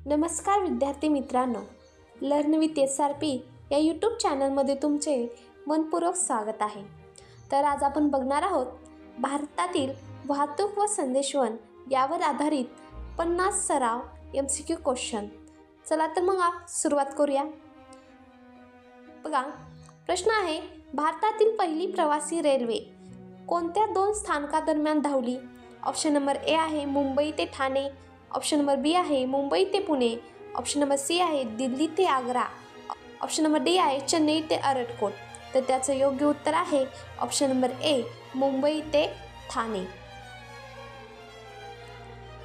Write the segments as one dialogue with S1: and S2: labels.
S1: नमस्कार विद्यार्थी मित्रांनो, लर्न विथ SRP या यूट्यूब चॅनलमध्ये तुमचे मनपूर्वक स्वागत आहे. तर आज आपण बघणार आहोत भारतातील वाहतूक व संदेशवहन यावर आधारित 50 सराव MCQ क्वेश्चन. चला तर मग सुरुवात करूया. बघा, प्रश्न आहे, भारतातील पहिली प्रवासी रेल्वे कोणत्या 2 स्थानकादरम्यान धावली? ऑप्शन नंबर ए आहे मुंबई ते ठाणे, ऑप्शन नंबर बी आहे मुंबई ते पुणे, ऑप्शन नंबर सी आहे दिल्ली ते आग्रा, ऑप्शन नंबर डी आहे चेन्नई ते अरटकोट. तर त्याचं योग्य उत्तर आहे ऑप्शन नंबर ए मुंबई ते ठाणे.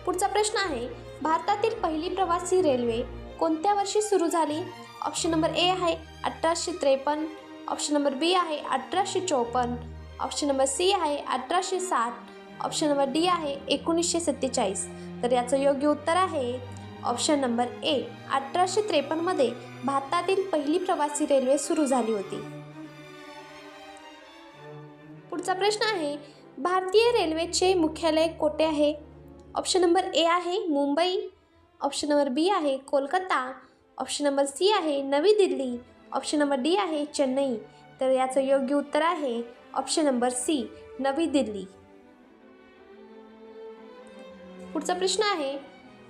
S1: पुढचा प्रश्न आहे, भारतातील पहिली प्रवासी रेल्वे कोणत्या वर्षी सुरू झाली? ऑप्शन नंबर ए आहे 1853, ऑप्शन नंबर बी आहे 1854, ऑप्शन नंबर सी आहे 1860, ऑप्शन नंबर डी आहे 1947. तर याचं योग्य उत्तर आहे ऑप्शन नंबर ए 1853 मध्ये भारतातील पहिली प्रवासी रेल्वे सुरू झाली होती. पुढचा प्रश्न आहे, भारतीय रेल्वेचे मुख्यालय कोठे आहे? ऑप्शन नंबर ए आहे मुंबई, ऑप्शन नंबर बी आहे कोलकाता, ऑप्शन नंबर सी आहे नवी दिल्ली, ऑप्शन नंबर डी आहे चेन्नई. तर याचं योग्य उत्तर आहे ऑप्शन नंबर सी नवी दिल्ली. पुढचा प्रश्न आहे,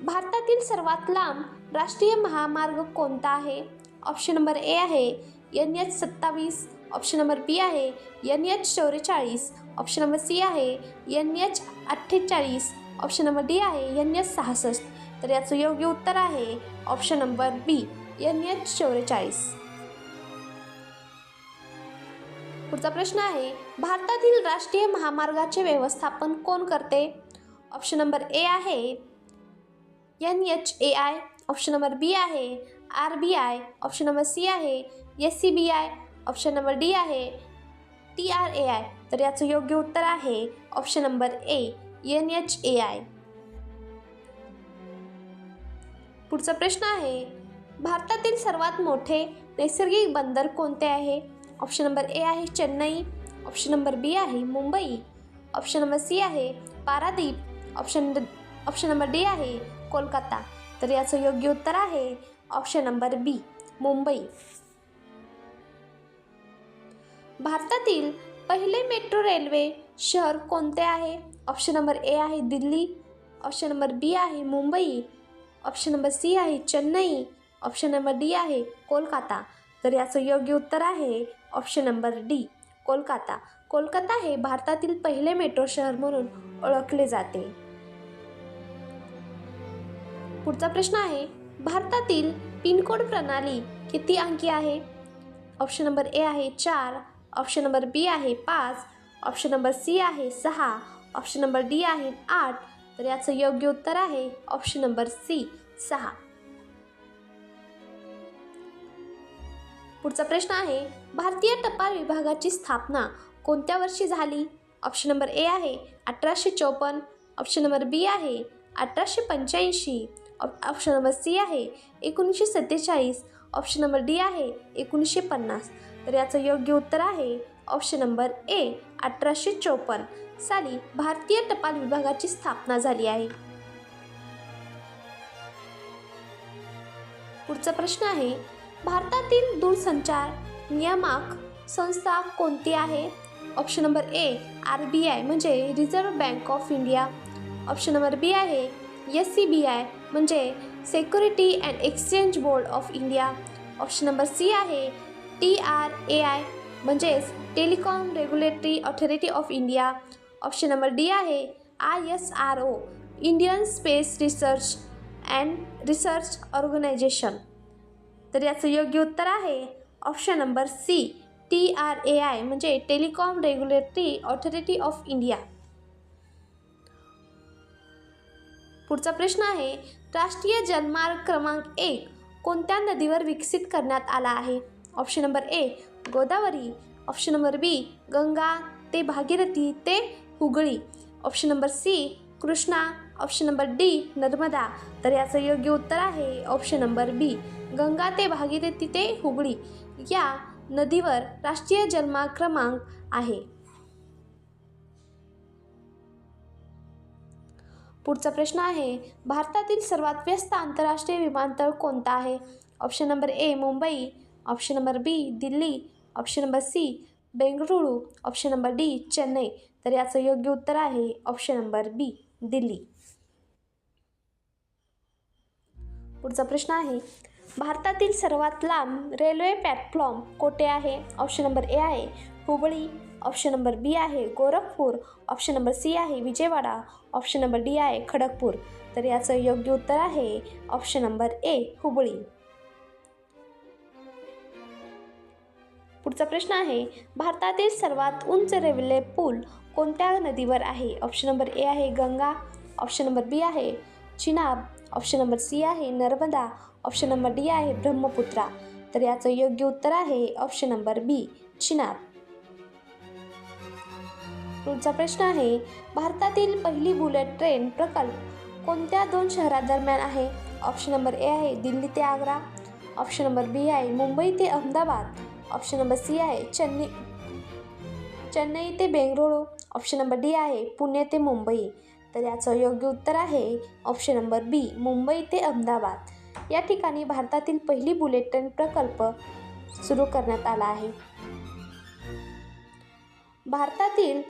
S1: भारतातील सर्वात लांब राष्ट्रीय महामार्ग कोणता आहे? ऑप्शन नंबर ए आहे NH27, ऑप्शन नंबर बी आहे NH44, ऑप्शन नंबर सी आहे NH48, ऑप्शन नंबर डी आहे NH66. तर याचं योग्य उत्तर आहे ऑप्शन नंबर बी NH44. पुढचा प्रश्न आहे, भारतातील राष्ट्रीय महामार्गाचे व्यवस्थापन कोण करते? ऑप्शन नंबर ए आहे NHAI, ऑप्शन नंबर बी आहे RBI, ऑप्शन नंबर सी आहे SCBI, ऑप्शन नंबर डी आहे TRAI. तर याचं योग्य उत्तर आहे ऑप्शन नंबर ए NHAI. पुढचा प्रश्न आहे, भारतातील सर्वात मोठे नैसर्गिक बंदर कोणते आहे? ऑप्शन नंबर ए आहे चेन्नई, ऑप्शन नंबर बी आहे मुंबई, ऑप्शन नंबर सी आहे पारादीप, ऑप्शन नंबर डी आहे कोलकाता. तर याचं योग्य उत्तर आहे ऑप्शन नंबर बी मुंबई. भारतातील पहिले मेट्रो रेल्वे शहर कोणते आहे? ऑप्शन नंबर ए आहे दिल्ली, ऑप्शन नंबर बी आहे मुंबई, ऑप्शन नंबर सी आहे चेन्नई, ऑप्शन नंबर डी आहे कोलकाता. तर याचं योग्य उत्तर आहे option number D Kolkata. Kolkata हे भारतातील पहिले मेट्रो शहर म्हणून ओळखले जाते. पुढचा प्रश्न आहे, भारतातील पिनकोड प्रणाली किती अंकी आहे? ऑप्शन नंबर ए आहे 4, ऑप्शन नंबर बी आहे 5, ऑप्शन नंबर सी आहे 6, ऑप्शन नंबर डी आहे 8. तर याचं योग्य उत्तर आहे ऑप्शन नंबर सी 6. पुढचा प्रश्न आहे, भारतीय टपाल विभागाची स्थापना कोणत्या वर्षी झाली? ऑप्शन नंबर ए आहे 1854, ऑप्शन नंबर बी आहे 1885, ऑप्शन नंबर सी आहे 1947, ऑप्शन नंबर डी आहे 1950. तर याचं योग्य उत्तर आहे ऑप्शन नंबर ए 1854 साली भारतीय टपाल विभागाची स्थापना झाली आहे. पुढचा प्रश्न आहे, भारतातील दूरसंचार नियामक संस्था कोणती आहे? ऑप्शन नंबर ए RBI म्हणजे reserve bank of India, option number B आहे SCBI म्हणजे security and exchange board of India, option number C आहे TRAI म्हणजेच telecom regulatory authority of India, option number D आहे ISRO Indian space research and research organisation. तर याचं योग्य उत्तर आहे ऑप्शन नंबर सी TRAI म्हणजे telecom regulatory authority of India. पुढचा प्रश्न आहे, राष्ट्रीय जलमार्ग क्रमांक 1 कोणत्या नदीवर विकसित करण्यात आला आहे? Option number A Godavari, option number B Ganga ते भागीरथी ते Hooghly, option number C Krishna, option number D Narmada. तर याचं योग्य उत्तर आहे ऑप्शन नंबर बी गंगा ते भागीरथी ते हुगळी या नदीवर राष्ट्रीय जलमार्ग क्रमांक आहे. पुढचा प्रश्न आहे, भारतातील सर्वात व्यस्त आंतरराष्ट्रीय विमानतळ कोणता आहे? Option number A Mumbai, option number B Delhi, option number C Bengaluru, option number D Chennai. तर याचं योग्य उत्तर आहे ऑप्शन नंबर बी दिल्ली. पुढचा प्रश्न आहे, भारतातील सर्वात लांब रेल्वे प्लॅटफॉर्म कोठे आहे? ऑप्शन नंबर ए आहे हुबळी, ऑप्शन नंबर बी आहे गोरखपूर, ऑप्शन नंबर सी आहे विजयवाडा, ऑप्शन नंबर डी आहे खडगपूर. तर याचं योग्य उत्तर आहे ऑप्शन नंबर ए हुबळी. पुढचा प्रश्न आहे, भारतातील सर्वात उंच रेल्वे पूल कोणत्या नदीवर आहे? ऑप्शन नंबर ए आहे गंगा, ऑप्शन नंबर बी आहे चिनाब, ऑप्शन नंबर सी आहे नर्मदा, ऑप्शन नंबर डी आहे ब्रह्मपुत्रा. तर याचं योग्य उत्तर आहे ऑप्शन नंबर बी चिनाब. पुढचा प्रश्न आहे, भारतातील पहिली बुलेट ट्रेन प्रकल्प कोणत्या 2 शहरादरम्यान आहे? ऑप्शन नंबर ए आहे दिल्ली ते आग्रा, ऑप्शन नंबर बी आहे मुंबई ते अहमदाबाद, ऑप्शन नंबर सी आहे चेन्नई ते बेंगळुरू, ऑप्शन नंबर डी आहे पुणे ते मुंबई. तर याचं योग्य उत्तर आहे ऑप्शन नंबर बी मुंबई ते अहमदाबाद. या ठिकाणी भारतातील पहिली बुलेट ट्रेन प्रकल्प सुरू करण्यात आला आहे. भारतातील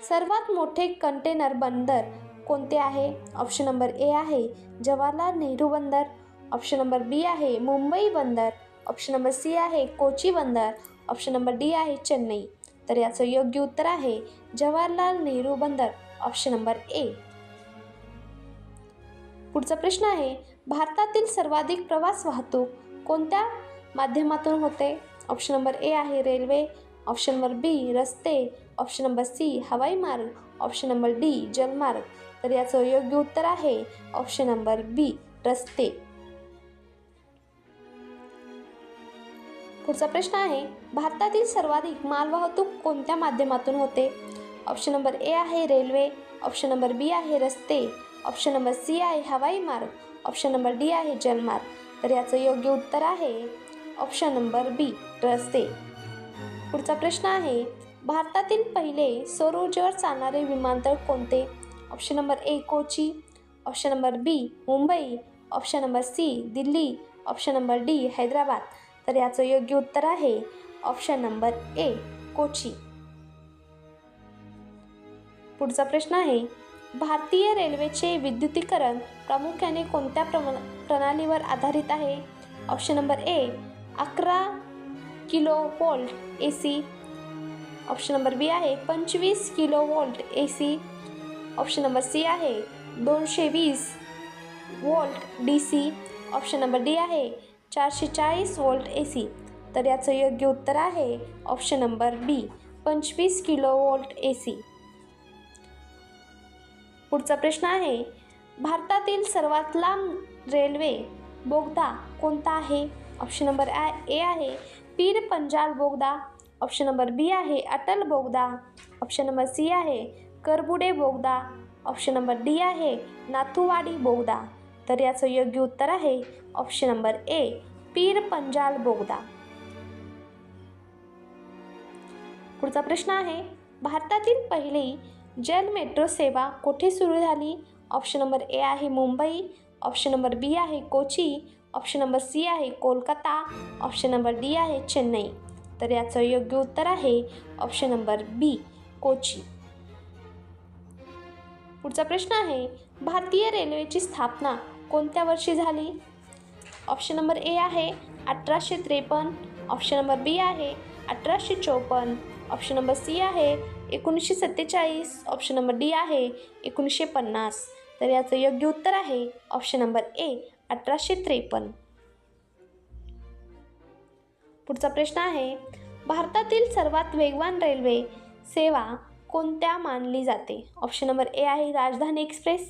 S1: सर्वात मोठे कंटेनर बंदर कोणते आहे? ऑप्शन नंबर ए आहे जवाहरलाल नेहरू बंदर, ऑप्शन नंबर बी आहे मुंबई बंदर, ऑप्शन नंबर सी आहे कोची बंदर, ऑप्शन नंबर डी आहे चेन्नई. तर याचं योग्य उत्तर आहे जवाहरलाल नेहरू बंदर, ऑप्शन नंबर ए. पुढचा प्रश्न आहे, भारतातील सर्वाधिक प्रवास वाहतूक कोणत्या माध्यमातून होते? ऑप्शन नंबर ए आहे रेल्वे, ऑप्शन नंबर बी रस्ते, ऑप्शन नंबर सी हवाई मार्ग, ऑप्शन नंबर डी जलमार्ग. तर याचं योग्य उत्तर आहे ऑप्शन नंबर बी रस्ते. पुढचा प्रश्न आहे, भारतातील सर्वाधिक मालवाहतूक कोणत्या माध्यमातून होते? ऑप्शन नंबर ए आहे रेल्वे, ऑप्शन नंबर बी आहे रस्ते, ऑप्शन नंबर सी आहे हवाई मार्ग, ऑप्शन नंबर डी आहे जलमार्ग. तर याचं योग्य उत्तर आहे ऑप्शन नंबर बी रस्ते. पुढचा प्रश्न आहे, भारतातील पहिले सौर ऊर्जेवर चालणारे विमानतळ कोणते? Option number A Kochi, option number B Mumbai, option number C Delhi, option number D Hyderabad. तर याचं योग्य उत्तर आहे ऑप्शन नंबर ए कोची. पुढचा प्रश्न आहे, भारतीय रेल्वेचे विद्युतीकरण प्रामुख्याने कोणत्या प्रणालीवर आधारित आहे? Option number A 11 kilovolt AC, option number B आहे 25 kilovolt AC, option number C आहे 220 volt DC, option number D आहे 440 वोल्ट AC. तर याचं योग्य उत्तर आहे option number B 25 kilovolt AC. पुढचा प्रश्न आहे, भारतातील सर्वात लांब रेल्वे बोगदा कोणता आहे? ऑप्शन नंबर ए आहे पीर पंजाल बोगदा, ऑप्शन नंबर बी आहे अटल बोगदा, ऑप्शन नंबर सी आहे करबुडे बोगदा, ऑप्शन नंबर डी आहे नाथुवाडी बोगदा. तर याचं योग्य उत्तर आहे ऑप्शन नंबर ए पीर पंजाल बोगदा. पुढचा प्रश्न आहे, भारतातील पहिली जल मेट्रो सेवा कुठे सुरू झाली? ऑप्शन नंबर ए आहे मुंबई, ऑप्शन नंबर बी आहे कोची, ऑप्शन नंबर सी आहे कोलकाता, ऑप्शन नंबर डी आहे चेन्नई. तर याचं योग्य उत्तर आहे ऑप्शन नंबर बी कोची. पुढचा प्रश्न आहे, भारतीय रेल्वेची स्थापना कोणत्या वर्षी झाली? ऑप्शन नंबर ए आहे 1853, ऑप्शन नंबर बी आहे 1854, ऑप्शन नंबर सी आहे 1947, ऑप्शन नंबर डी आहे 1950. तर याचं योग्य उत्तर आहे ऑप्शन नंबर ए 1853. पुढचा प्रश्न आहे, भारतातील सर्वात वेगवान रेल्वे सेवा कोणत्या मानली जाते? ऑप्शन नंबर ए आहे राजधानी एक्सप्रेस,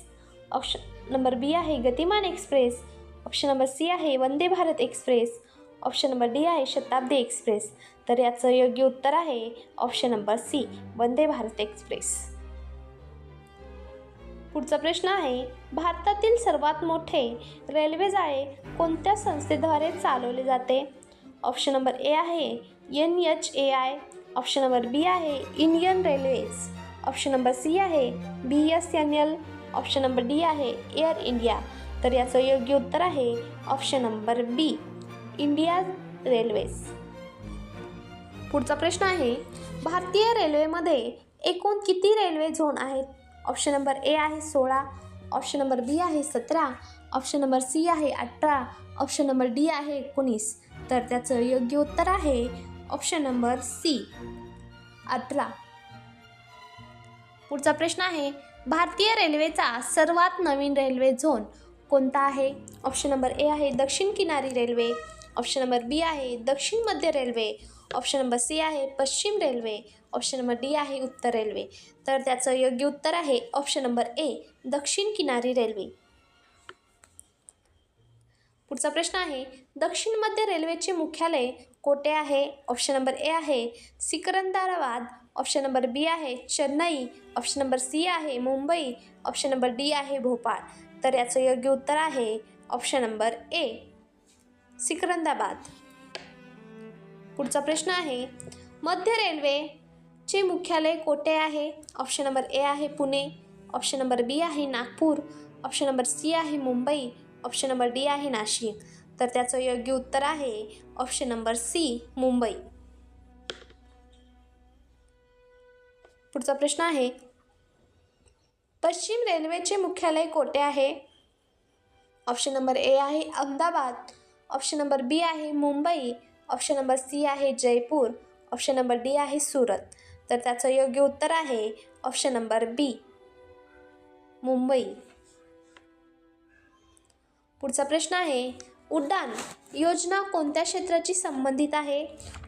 S1: ऑप्शन नंबर बी आहे गतिमान एक्सप्रेस, ऑप्शन नंबर सी आहे Vande Bharat express, option number D आहे शताब्दी एक्सप्रेस. तर याचं योग्य उत्तर आहे option number C Vande Bharat express. पुढचा प्रश्न आहे, भारतातील सर्वात मोठे रेल्वे जाळे कोणत्या संस्थेद्वारे चालवले जाते? ऑप्शन नंबर ए आहे NHAI, ऑप्शन नंबर बी आहे Indian railways, option number C आहे BSNL, ऑप्शन नंबर डी आहे एअर इंडिया. तर याचं योग्य उत्तर आहे option number B, India railways. पुढचा प्रश्न आहे, भारतीय रेल्वेमध्ये एकूण किती रेल्वे झोन आहेत? ऑप्शन नंबर ए आहे 16, ऑप्शन नंबर बी आहे 17, ऑप्शन नंबर सी आहे 18, ऑप्शन नंबर डी आहे 19. तर त्याचं योग्य उत्तर आहे ऑप्शन नंबर सी, 18. पुढचा प्रश्न आहे, भारतीय रेल्वेचा सर्वात नवीन रेल्वे झोन कोणता आहे? ऑप्शन नंबर ए आहे दक्षिण किनारी रेल्वे, ऑप्शन नंबर बी आहे दक्षिण मध्य रेल्वे, ऑप्शन नंबर सी आहे पश्चिम रेल्वे, ऑप्शन नंबर डी आहे उत्तर रेल्वे. तर त्याचं योग्य उत्तर आहे ऑप्शन नंबर ए, दक्षिण किनारी रेल्वे. पुढचा प्रश्न आहे, दक्षिण मध्य रेल्वेचे मुख्यालय कोठे आहे? ऑप्शन नंबर ए आहे सिकंदराबाद, ऑप्शन नंबर बी आहे चेन्नई, ऑप्शन नंबर सी आहे मुंबई, ऑप्शन नंबर डी आहे भोपाळ. तर याचं योग्य उत्तर आहे ऑप्शन नंबर ए, सिकंदराबाद. पुढचा प्रश्न आहे, मध्य रेल्वेचे मुख्यालय कोठे आहे? ऑप्शन नंबर ए आहे पुणे, ऑप्शन नंबर बी आहे नागपूर, ऑप्शन नंबर सी आहे मुंबई, ऑप्शन नंबर डी आहे नाशिक. तर त्याचं योग्य उत्तर आहे ऑप्शन नंबर सी, मुंबई. पुढचा प्रश्न आहे, पश्चिम रेल्वेचे मुख्यालय कोठे आहे? ऑप्शन नंबर ए आहे अहमदाबाद, ऑप्शन नंबर बी आहे मुंबई, ऑप्शन नंबर सी आहे जयपूर, ऑप्शन नंबर डी आहे सुरत. तर त्याचं योग्य उत्तर आहे ऑप्शन नंबर बी, मुंबई. पुढचा प्रश्न आहे, उड्डाण योजना कोणत्या क्षेत्राची संबंधित आहे?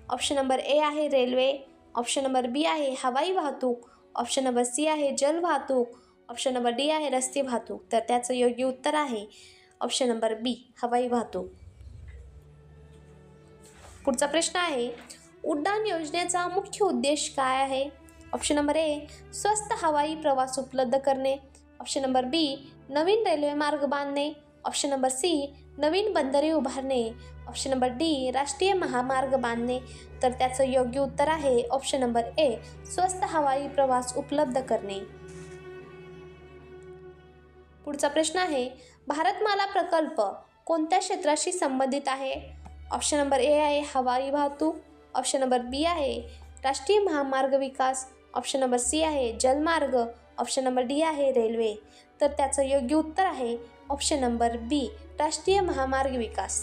S1: ऑप्शन नंबर ए आहे रेल्वे, ऑप्शन नंबर बी आहे हवाई वाहतूक, ऑप्शन नंबर सी आहे जल वाहतूक, ऑप्शन नंबर डी आहे रस्ते वाहतूक. तर त्याचं योग्य उत्तर आहे ऑप्शन नंबर बी, हवाई वाहतूक. पुढचा प्रश्न आहे, उड्डाण योजनेचा मुख्य उद्देश काय आहे? ऑप्शन नंबर ए स्वस्त हवाई प्रवास उपलब्ध करणे, ऑप्शन नंबर बी नवीन रेल्वे मार्ग बांधणे, ऑप्शन नंबर सी नवीन बंदरे उभारणे, ऑप्शन नंबर डी राष्ट्रीय महामार्ग बांधणे. तर त्याचं योग्य उत्तर आहे ऑप्शन नंबर ए, स्वस्त हवाई प्रवास उपलब्ध करणे. पुढचा प्रश्न आहे, भारतमाला प्रकल्प कोणत्या क्षेत्राशी संबंधित आहे? ऑप्शन नंबर ए आहे हवाई वाहतूक, ऑप्शन नंबर बी आहे राष्ट्रीय महामार्ग विकास, ऑप्शन नंबर सी आहे जलमार्ग, ऑप्शन नंबर डी आहे रेल्वे. तर त्याचं योग्य उत्तर आहे ऑप्शन नंबर बी, राष्ट्रीय महामार्ग विकास.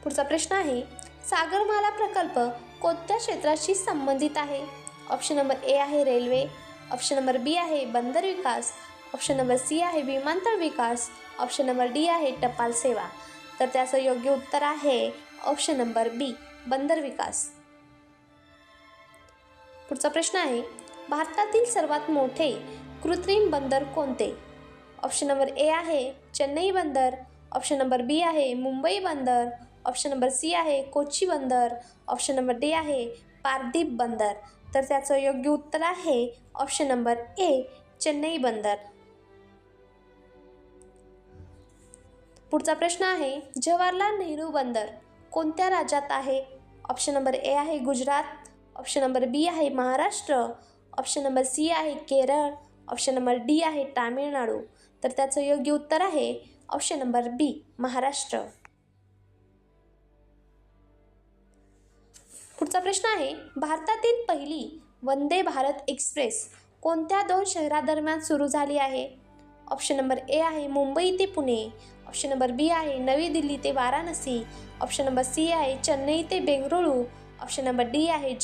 S1: पुढचा प्रश्न आहे, सागरमाला प्रकल्प कोणत्या क्षेत्राशी संबंधित आहे? ऑप्शन नंबर ए आहे रेल्वे, ऑप्शन नंबर बी आहे बंदर विकास, ऑप्शन नंबर सी आहे विमानतळ विकास, ऑप्शन नंबर डी आहे टपाल सेवा. तर त्याचं योग्य उत्तर आहे ऑप्शन नंबर बी, बंदर विकास. पुढचा प्रश्न आहे, भारतातील सर्वात मोठे कृत्रिम बंदर कोणते? ऑप्शन नंबर ए आहे चेन्नई बंदर, ऑप्शन नंबर बी आहे मुंबई बंदर, ऑप्शन नंबर सी आहे कोची बंदर, ऑप्शन नंबर डी आहे पारदीप बंदर. तर त्याचं योग्य उत्तर आहे ऑप्शन नंबर ए, चेन्नई बंदर. पुढचा प्रश्न आहे, जवाहरलाल नेहरू बंदर कोणत्या राज्यात आहे? ऑप्शन नंबर ए आहे गुजरात, ऑप्शन नंबर बी आहे महाराष्ट्र, ऑप्शन नंबर सी आहे केरळ, ऑप्शन नंबर डी आहे तामिळनाडू. तर त्याचं योग्य उत्तर आहे ऑप्शन नंबर बी, महाराष्ट्र. पुढचा प्रश्न आहे, भारतातील पहिली वंदे भारत एक्सप्रेस कोणत्या 2 शहरादरम्यान सुरू झाली आहे? ऑप्शन नंबर ए आहे मुंबई ते पुणे, ऑप्शन नंबर बी आहे नवी दिल्ली ते वाराणसी, ऑप्शन नंबर सी आहे चेन्नई ते बेंगळुरू, ऑप्शन नंबर डी आहे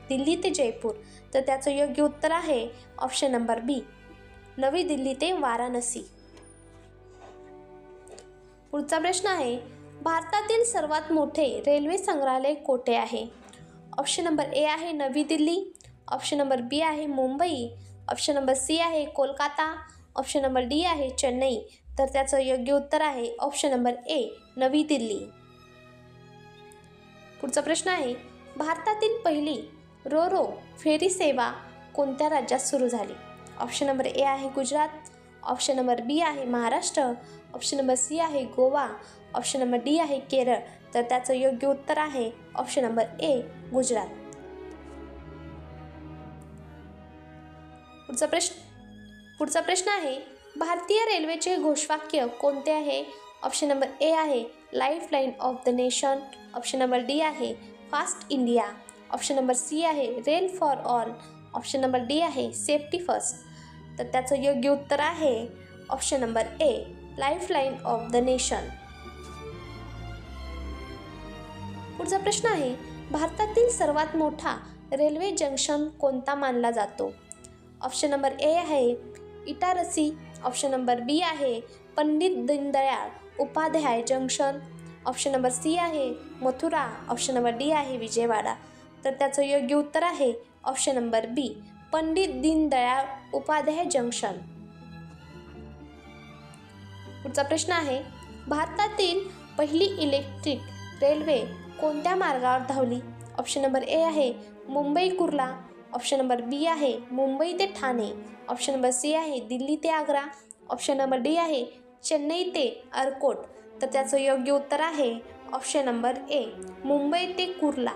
S1: दिल्ली ते जयपूर. तर त्याचं योग्य उत्तर आहे ऑप्शन नंबर बी, नवी दिल्ली ते वाराणसी. पुढचा प्रश्न आहे, भारतातील सर्वात मोठे रेल्वे संग्रहालय कोठे आहे? ऑप्शन नंबर ए आहे नवी दिल्ली, ऑप्शन नंबर बी आहे मुंबई, ऑप्शन नंबर सी आहे कोलकाता, ऑप्शन नंबर डी आहे चेन्नई. तर त्याचं योग्य उत्तर आहे ऑप्शन नंबर ए, नवी दिल्ली. पुढचा प्रश्न आहे, भारतातील पहिली रो रो फेरी सेवा कोणत्या राज्यात सुरू झाली? ऑप्शन नंबर ए आहे गुजरात, ऑप्शन नंबर बी आहे महाराष्ट्र, ऑप्शन नंबर सी आहे गोवा, ऑप्शन नंबर डी आहे केरळ. तर त्याचं योग्य उत्तर आहे ऑप्शन नंबर ए, गुजरात. पुढचा प्रश्न आहे, भारतीय रेल्वेचे घोषवाक्य कोणते आहे? ऑप्शन नंबर ए आहे lifeline of the nation. Option number D आहे fast India. Option number C आहे rail for all. Option number D आहे सेफ्टी फर्स्ट. तर त्याचं योग्य उत्तर आहे option number A lifeline of the nation. पुढचा प्रश्न आहे, भारतातील सर्वात मोठा रेल्वे जंक्शन कोणता मानला जातो? ऑप्शन नंबर ए आहे इटारसी. ऑप्शन नंबर बी आहे Pandit Deendayal Upadhyay junction. Option number C आहे मथुरा. ऑप्शन नंबर डी आहे विजयवाडा. तर त्याचं योग्य उत्तर आहे ऑप्शन नंबर बी पंडित दीनदयाळ उपाध्याय जंक्शन. पुढचा प्रश्न आहे, भारतातील पहिली इलेक्ट्रिक रेल्वे कोणत्या मार्गावर धावली? ऑप्शन नंबर ए आहे Mumbai Kurla. Option number B आहे मुंबई ते ठाणे. ऑप्शन नंबर सी आहे दिल्ली ते आग्रा. ऑप्शन नंबर डी आहे चेन्नई ते अर्कोट. तर त्याचं योग्य उत्तर आहे ऑप्शन नंबर ए मुंबई ते कुर्ला.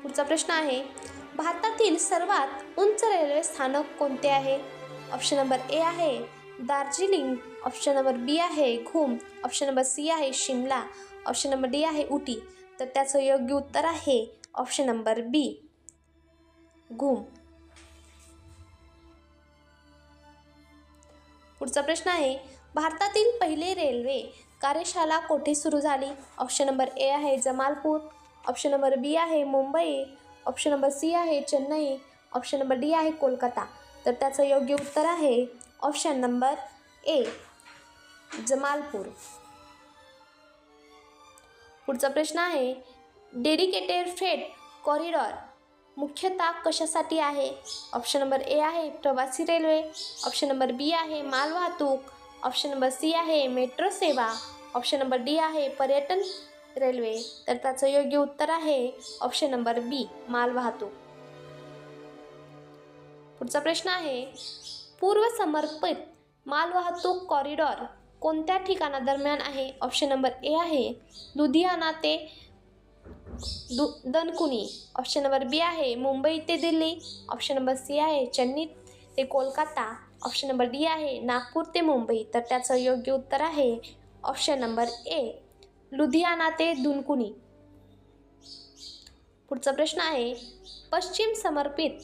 S1: पुढचा प्रश्न आहे, भारतातील सर्वात उंच रेल्वे स्थानक कोणते आहे? ऑप्शन नंबर ए आहे दार्जिलिंग. ऑप्शन नंबर बी आहे घूम. ऑप्शन नंबर सी आहे शिमला. ऑप्शन नंबर डी आहे उटी. तर त्याचं योग्य उत्तर आहे ऑप्शन नंबर बी घूम. पुढचा प्रश्न आहे, भारतातील पहिली रेल्वे कार्यशाळा कोठे सुरू झाली? ऑप्शन नंबर ए आहे जमालपूर. ऑप्शन नंबर बी आहे मुंबई. ऑप्शन नंबर सी आहे चेन्नई. ऑप्शन नंबर डी आहे कोलकाता. तर त्याचं योग्य उत्तर आहे ऑप्शन नंबर ए जमालपूर. पुढचा प्रश्न आहे, डेडिकेटेड फ्रेट कॉरिडॉर मुख्यतः कशासाठी आहे? ऑप्शन नंबर ए आहे प्रवासी रेल्वे. ऑप्शन नंबर बी आहे मालवाहतूक. ऑप्शन नंबर सी आहे मेट्रो सेवा. ऑप्शन नंबर डी आहे पर्यटन रेल्वे. तर त्याचं योग्य उत्तर आहे ऑप्शन नंबर बी मालवाहतूक. पुढचा प्रश्न आहे, पूर्व समर्पित मालवाहतूक कॉरिडॉर कोणत्या ठिकाणादरम्यान आहे? ऑप्शन नंबर ए आहे लुधियाना ते दनकुनी. ऑप्शन नंबर बी आहे मुंबई ते दिल्ली. ऑप्शन नंबर सी आहे चेन्नई ते कोलकाता. ऑप्शन नंबर डी आहे नागपूर ते मुंबई. तर त्याचं योग्य उत्तर आहे ऑप्शन नंबर ए लुधियाना ते दनकुनी. पुढचा प्रश्न आहे, पश्चिम समर्पित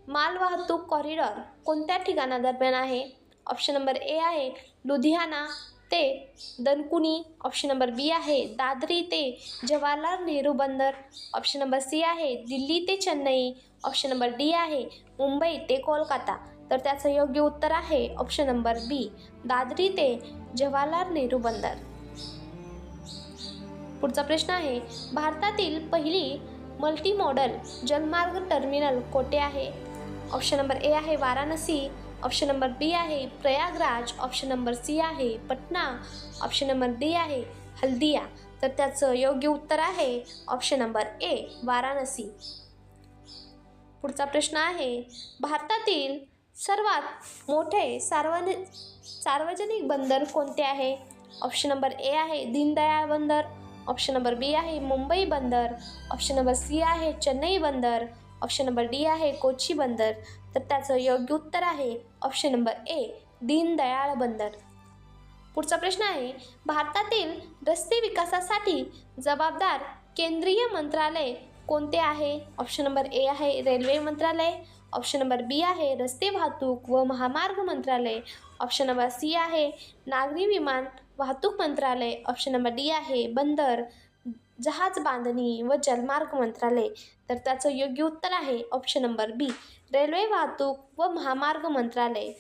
S1: मालवाहतूक कॉरिडॉर कोणत्या ठिकाणादरम्यान आहे? ऑप्शन नंबर ए आहे लुधियाना ते दनकुनी. ऑप्शन नंबर बी आहे दादरी ते जवाहरलाल नेहरू बंदर. ऑप्शन नंबर सी आहे दिल्ली ते चेन्नई. ऑप्शन नंबर डी आहे मुंबई ते कोलकाता. तर त्याचं योग्य उत्तर आहे ऑप्शन नंबर बी दादरी ते जवाहरलाल नेहरू बंदर. पुढचा प्रश्न आहे, भारतातील पहिली मल्टीमॉडल जलमार्ग टर्मिनल कोठे आहे? ऑप्शन नंबर ए आहे वाराणसी. ऑप्शन नंबर बी आहे प्रयागराज. ऑप्शन नंबर सी आहे पटना. ऑप्शन नंबर डी आहे हल्दिया. तर त्याचं योग्य उत्तर आहे ऑप्शन नंबर ए वाराणसी. पुढचा प्रश्न आहे, भारतातील सर्वात मोठे सार्वजनिक बंदर कोणते आहे? ऑप्शन नंबर ए आहे दीनदयाळ बंदर. ऑप्शन नंबर बी आहे मुंबई बंदर. ऑप्शन नंबर सी आहे चेन्नई बंदर. ऑप्शन नंबर डी आहे कोची बंदर. तर त्याचं योग्य उत्तर आहे ऑप्शन नंबर ए दीनदयाळ बंदर. पुढचा प्रश्न आहे, भारतातील रस्ते विकासासाठी जबाबदार केंद्रीय मंत्रालय कोणते आहे? ऑप्शन नंबर ए आहे रेल्वे मंत्रालय. ऑप्शन नंबर बी आहे रस्ते वाहतूक व महामार्ग मंत्रालय. ऑप्शन नंबर सी आहे नागरी विमान वाहतूक मंत्रालय. ऑप्शन नंबर डी आहे बंदर जहाज बांधणी व जलमार्ग मंत्रालय. तर त्याचं योग्य उत्तर आहे ऑप्शन नंबर बी रेल्वे वाहतूक व महामार्ग मंत्रालय.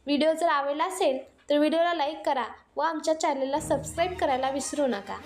S1: व्हिडिओ जर आवडला असेल तर व्हिडिओला लाईक करा व आमच्या चॅनलला सबस्क्राईब करायला विसरू नका.